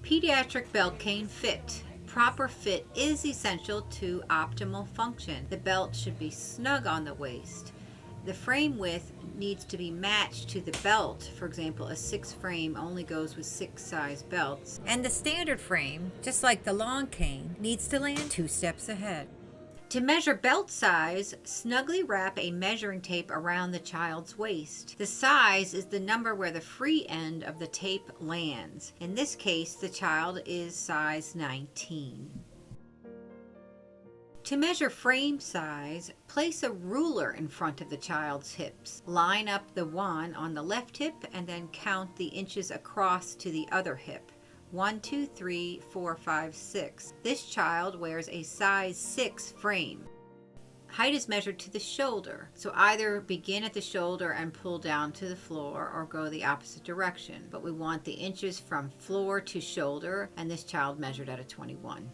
Pediatric belt cane fit. Proper fit is essential to optimal function. The belt should be snug on the waist. The frame width needs to be matched to the belt. For example, a 6 frame only goes with 6 size belts. And the standard frame, just like the long cane, needs to land 2 steps ahead. To measure belt size, snugly wrap a measuring tape around the child's waist. The size is the number where the free end of the tape lands. In this case, the child is size 19. To measure frame size, place a ruler in front of the child's hips. Line up the 1 on the left hip and then count the inches across to the other hip. 1, 2, 3, 4, 5, 6. This child wears a size 6 frame. Height is measured to the shoulder, so either begin at the shoulder and pull down to the floor or go the opposite direction. But we want the inches from floor to shoulder, and this child measured at a 21.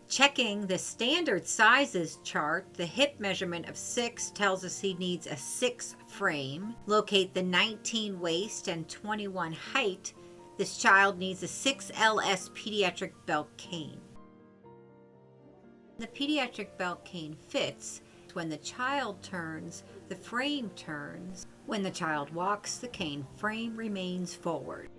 Checking the standard sizes chart, the hip measurement of 6 tells us he needs a 6 frame. Locate the 19 waist and 21 height. This child needs a 6LS pediatric belt cane. The pediatric belt cane fits. When the child turns, the frame turns. When the child walks, the cane frame remains forward.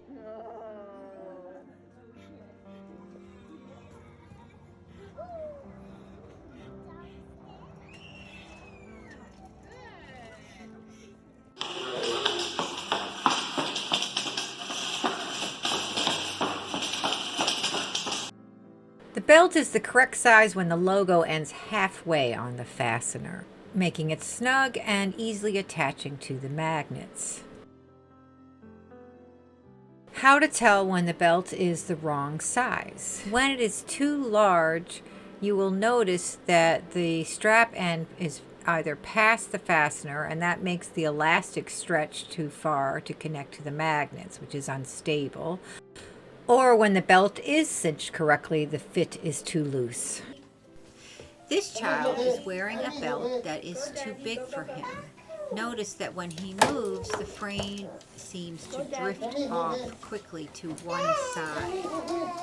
The belt is the correct size when the logo ends halfway on the fastener, making it snug and easily attaching to the magnets. How to tell when the belt is the wrong size. When it is too large, you will notice that the strap end is either past the fastener, and that makes the elastic stretch too far to connect to the magnets, which is unstable. Or when the belt is cinched correctly, the fit is too loose. This child is wearing a belt that is too big for him. Notice that when he moves, the frame seems to drift off quickly to one side.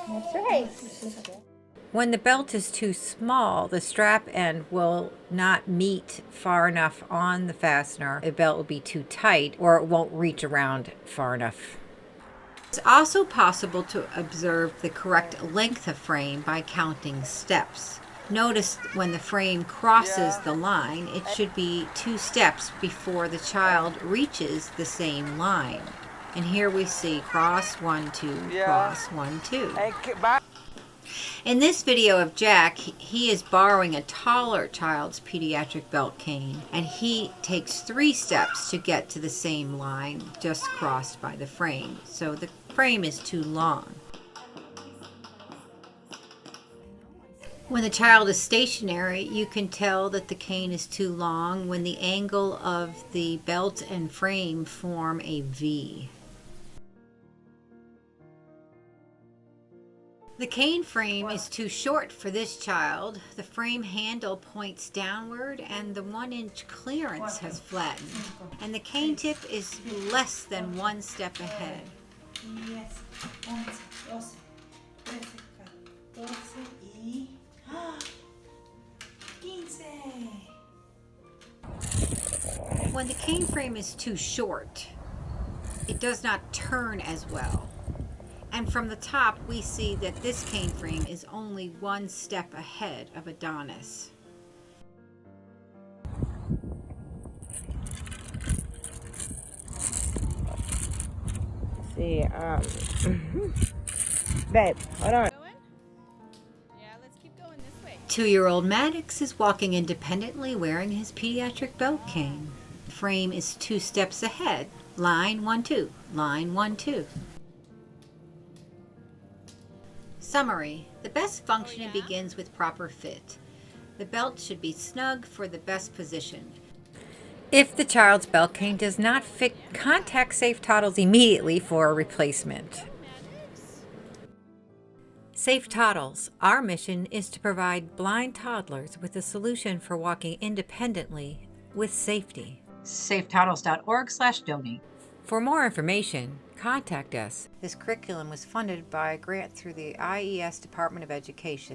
That's right. When the belt is too small, the strap end will not meet far enough on the fastener. The belt will be too tight, or it won't reach around far enough. It's also possible to observe the correct length of frame by counting steps. Notice when the frame crosses the line, it should be 2 steps before the child reaches the same line. And here we see cross 1, 2, cross 1, 2. In this video of Jack, he is borrowing a taller child's pediatric belt cane, and he takes 3 steps to get to the same line just crossed by the frame. So the frame is too long. When the child is stationary, you can tell that the cane is too long when the angle of the belt and frame form a V. The cane frame is too short for this child. The frame handle points downward and the 1-inch clearance has flattened. And the cane tip is less than 1 step ahead. When the cane frame is too short, it does not turn as well. And from the top, we see that this cane frame is only 1 step ahead of Adonis. See, babe, hold on. Yeah, let's keep going this way. 2-year-old Maddox is walking independently wearing his pediatric belt cane. The frame is 2 steps ahead. Line 1, 2. Line 1, 2. Summary. The best functioning begins with proper fit. The belt should be snug for the best position. If the child's belt cane does not fit, contact Safe Toddles immediately for a replacement. Safe Toddles. Our mission is to provide blind toddlers with a solution for walking independently with safety. SafeToddles.org/donate. For more information, contact us. This curriculum was funded by a grant through the IES Department of Education.